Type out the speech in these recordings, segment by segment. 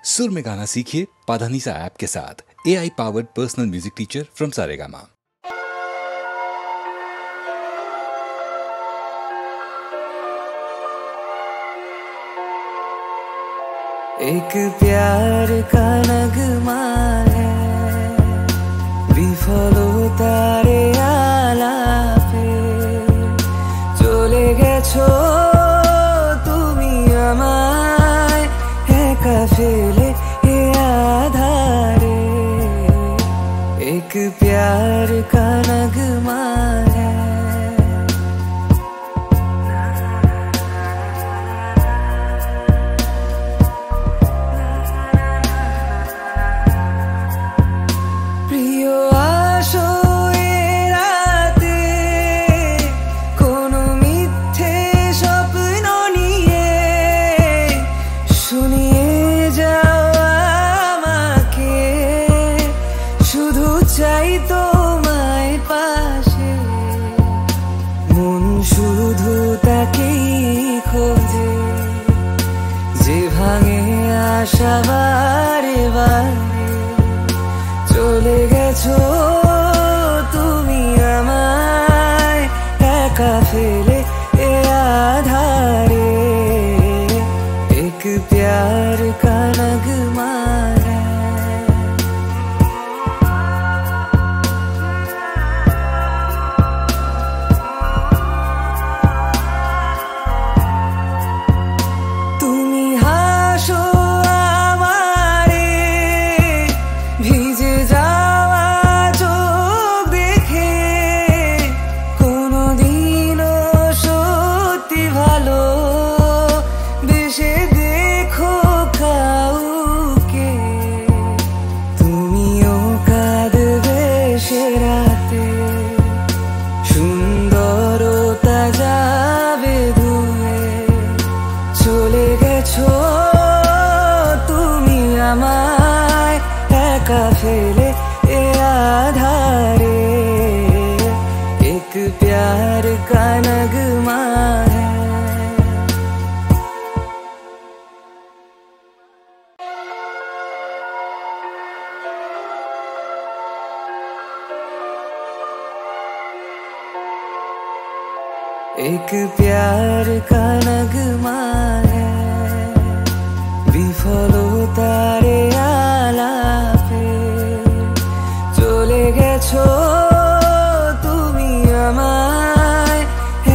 सुर में गाना सीखिए पाधानीसा ऐप के साथ। AI powered personal music teacher from Saregama. एक प्यार का नगमा है, विफल तारे आलापे चले गेছো তুমি আমায় একা ফেলে এ আধারে। एक प्यार का नगमा है। চাই তোমায় পাশে, মন শুধু তাকেই খোঁজে যে ভাঙে আশা বারে বারে। চলে গেছো তুমি আমায় একা ফেলে এ আধারে। एक प्यार का नगमा है। সুন্দরতা যাবে ধুয়ে, চলে গেছো তুমি আমায় একা ফেলে এ আধারে। एक प्यार का नगमा है। एक प्यार का नगमा है, विफल तारे आलापे चले गेছো তুমি আমায়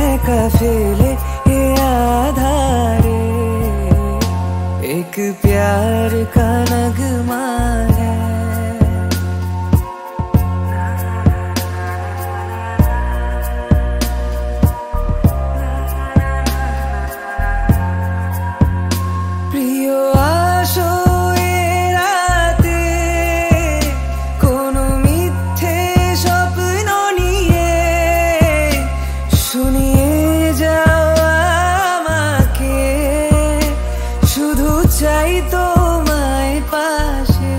একা ফেলে এ আধারে। एक प्यार का नगमा है। চাই তোমায় পাশে,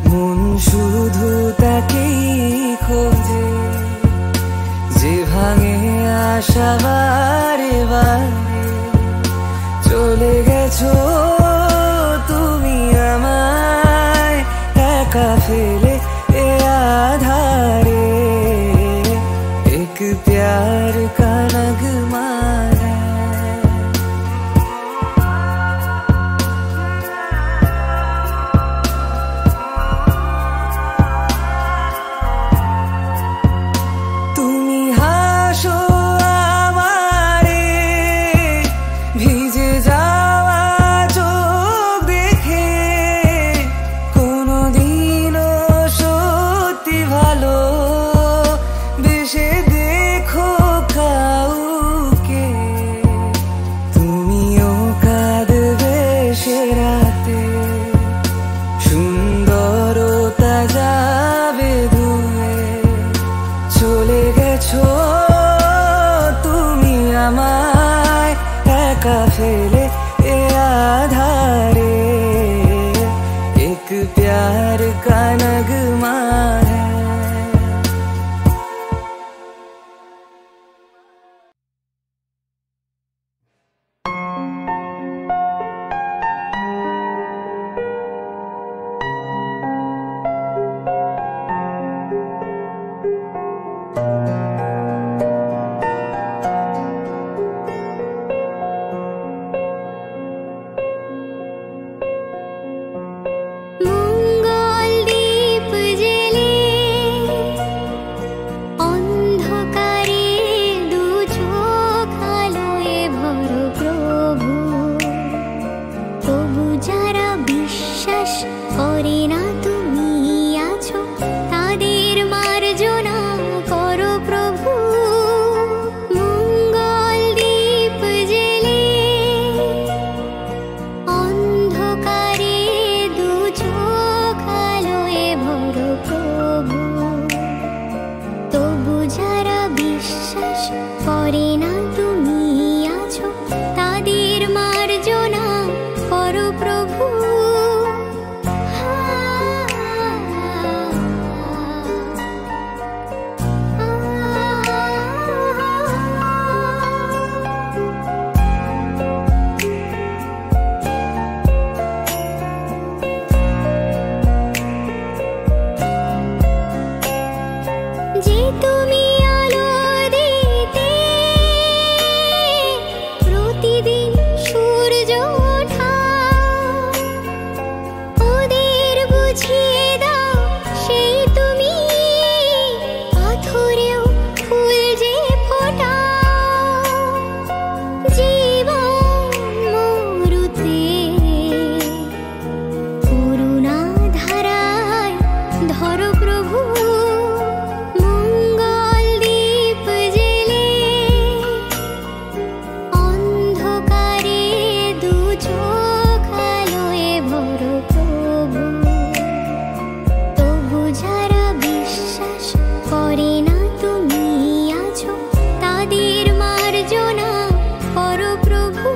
মন শুধু তাকেই খোঁজে যে ভাঙে আশা বারে বারে। চলে গেছো তুমি আমায় একা ফেলে এ আধারে। एक प्यार का नगमा है। তুমি হাসো আমারে বিশ্বাস করে না তুমি আছো তাদের মার্জনা করো প্রভু মঙ্গল দীপ জেলে অন্ধকারে দু চোখ আলোয় ভরো প্রভু তবু যারা বিশ্বাস করে না তুমি আছো তাদের মার্জনা করো প্রভু যে তুমি আলো দিতে প্রতিদিন সূর্য ওঠা ওদের বুঝিয়ে দাও সেই তুমি পাথরেও ফুল যে ফোটাও জীবন মরুতে করুণা ধারায় ধরো প্রভু মঙ্গল দীপ জেলে অন্ধকারে দু চোখ আলোয় ভরো প্রভু তবু যারা বিশ্বাস করে না তুমি আছো তাদের মার্জনা করো প্রভু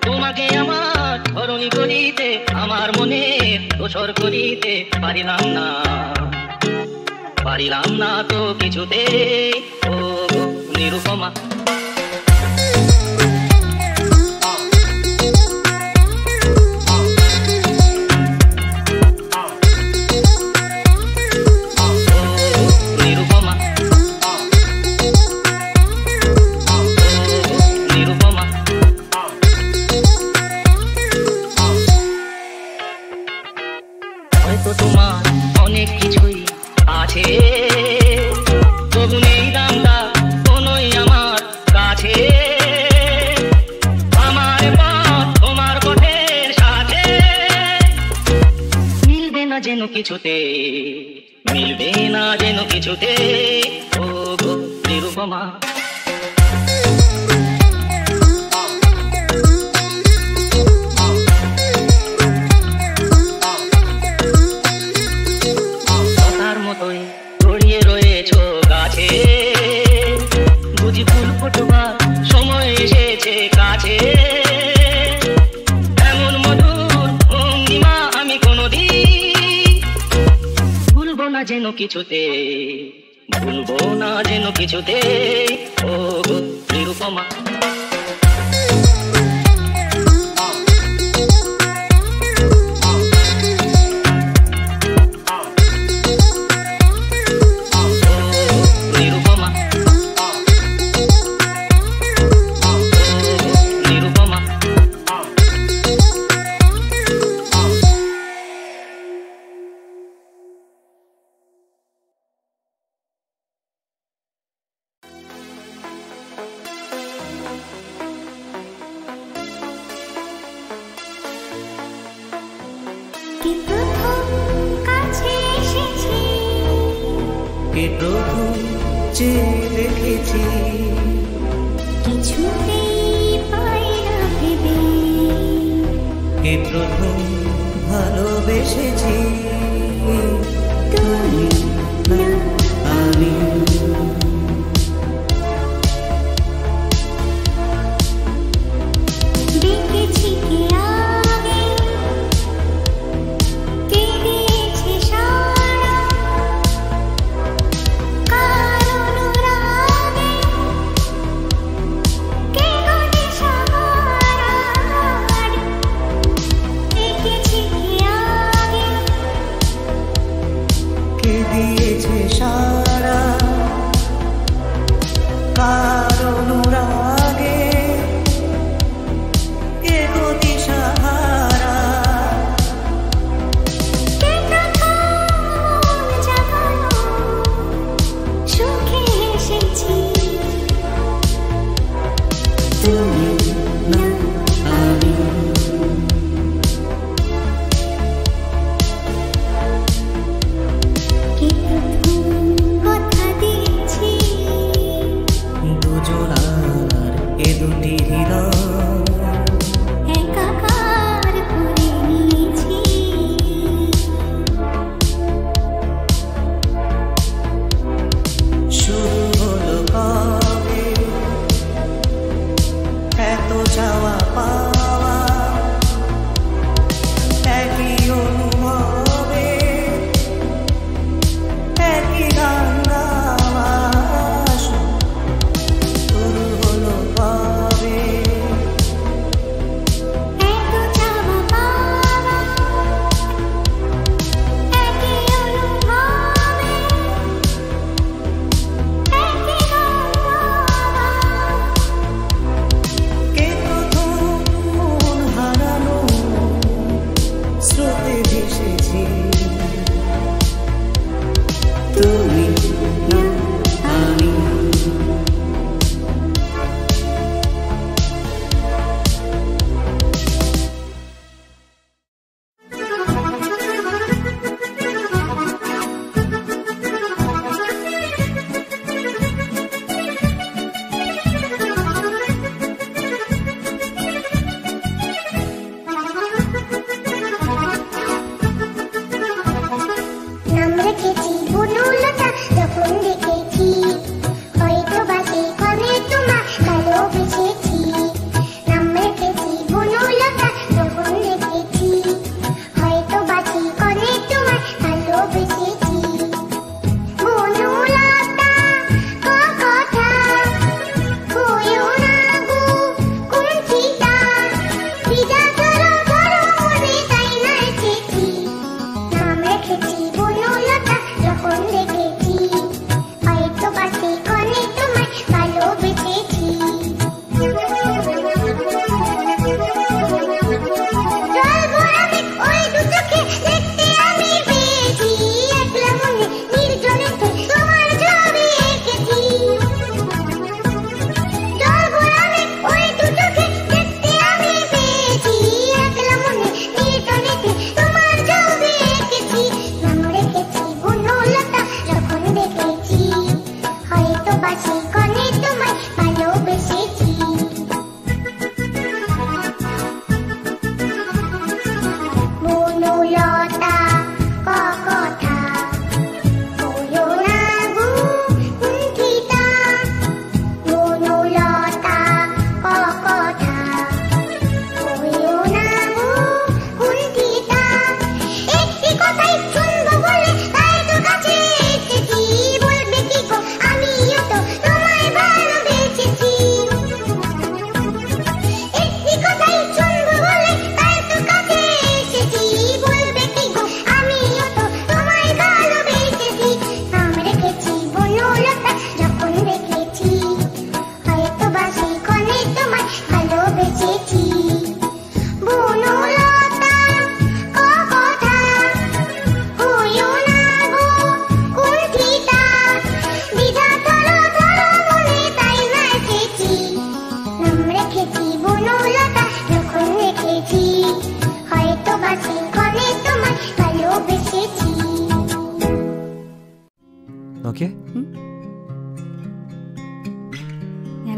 তোমাকে আমার ধরণী করিতে আমার মনে দোসর করিতে পারিলাম না তো কিছুতে ও নিরুপমা কিছুতে মিলবে না যেন কিছুতে ও গো নিরুপমা কথার মতোই গড়িয়ে রয়েছো গাছে বুঝি ফুল ফোটবার সময় এসেছে কাছে এমন মধুর ভঙ্গিমা আমি কোনোদিন ভুলবো না যেন কিছুতে ও গো নিরুপমা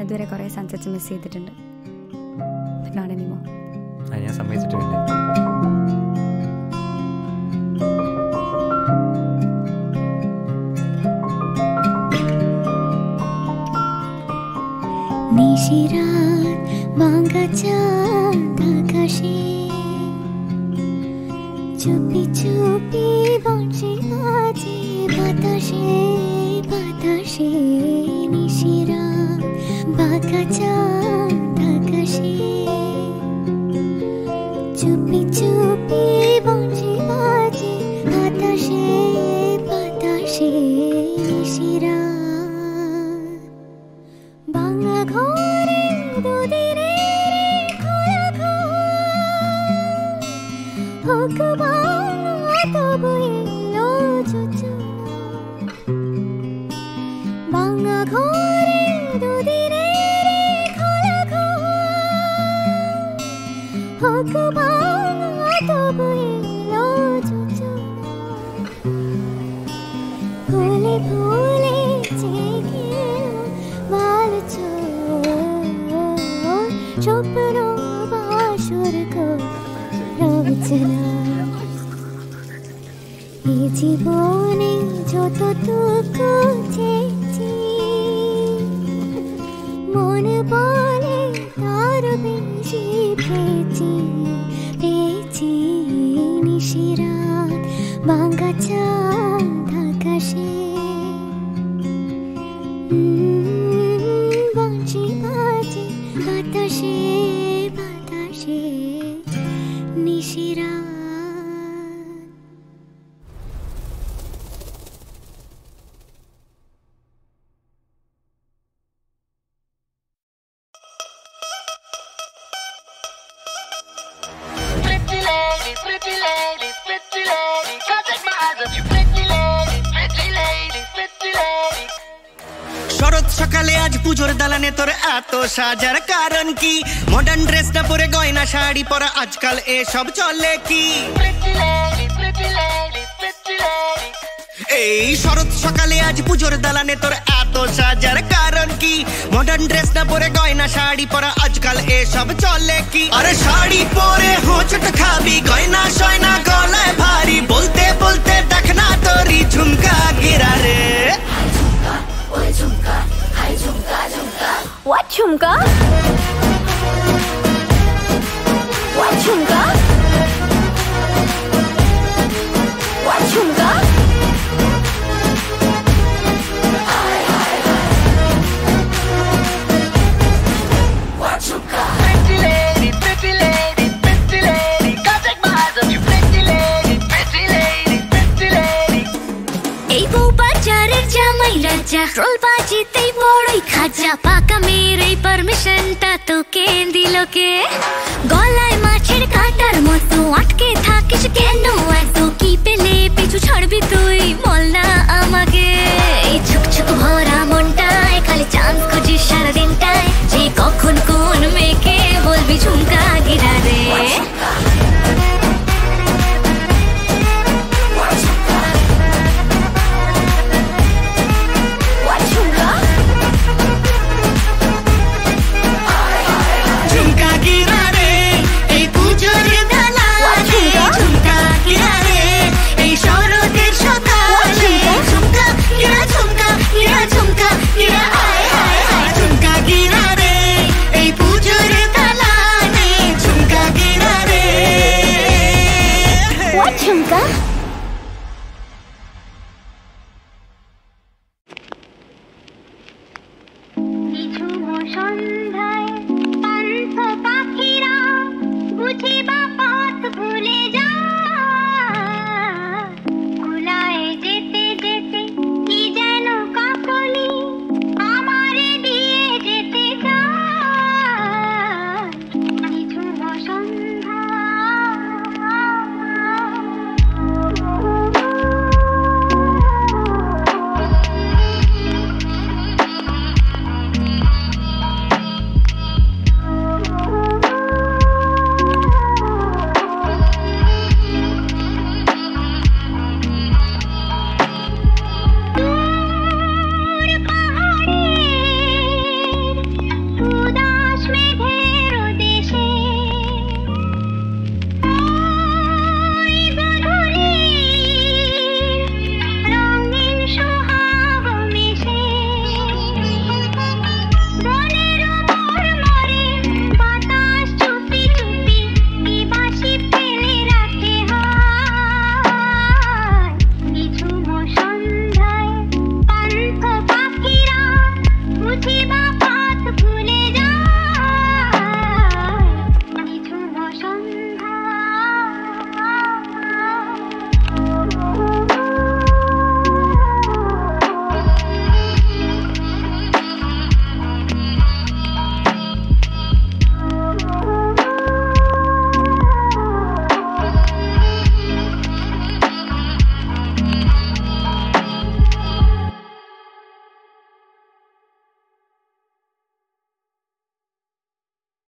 ഇതുവരെ കുറേ സൺസെറ്റ്സ് മിസ് ചെയ്തിട്ടുണ്ട്. Not anymore. ഞാൻ സമ്മതിച്ചിട്ടില്ല. নিশিরাত ভাঙা চাঁদ আকাশে চুপি চুপি বংশী বাজে বাতাসে বাতাসে নিশিরাত ভাঙা চাঁদ আকাশে চুপি চুপি বংশী বাজে বাতাসে বাতাসে নিশিরাত ভাঙা ঘরে দুদিনে খোলা ঘর হোক ভাঙা তবু এলো যোজনা ভাঙা ঘরে দুদিনে খোলা ঘর হোক ভাঙা তবু এলো যোজনা ফুলে ফুলে জেগে স্বপ্ন বাসর রচনা এই জীবনে যতটুকু চেয়েছি মন বলে তার বেশি পেয়েছি পেয়েছি নিশিরাত ভাঙা চাঁদ আকাশে বংশী বাজে বাতাসে বাতাসে নিশিরাত Pretty lady, pretty lady, pretty lady, can't take my eyes off you. Pretty lady, pretty lady, pretty lady. শরৎ সকালে আজ পুজোর দালানে তোর এত সাজার কারণ কি? মডার্ন ড্রেসটা পরে গয়না শাড়ি পরা আজকাল এসব চলে কি? Pretty lady, pretty lady, pretty lady. এই শরৎ সকালে আজ পুজোর দালানে তোর এত সাজার কারণ কি? মডার্ন ড্রেসটা পরে গয়না শাড়ি পরা আজকাল এসব চলে কি? আরে শাড়ি পরে হোঁচট খাবি গয়না সয়না গলায় ভারী বলতে বলতে দেখ না তোরই ঝুমকা গিরা রে। What chumka? What chumka? What chumka? Pretty lady, pretty lady, pretty lady, can't take my eyes off you. Pretty lady, pretty lady, pretty lady. এই বউ বাজারের জামাই রাজা রোল বাজিতেই বড়ই খাজা পাকা মেয়ের এই পারমিশনটা তোকে দিল কে? গলায় মাছের কাঁটার মতো আটকে থাকিস কেন এত কি পেলে পিছু ছাড়বি তুই বল না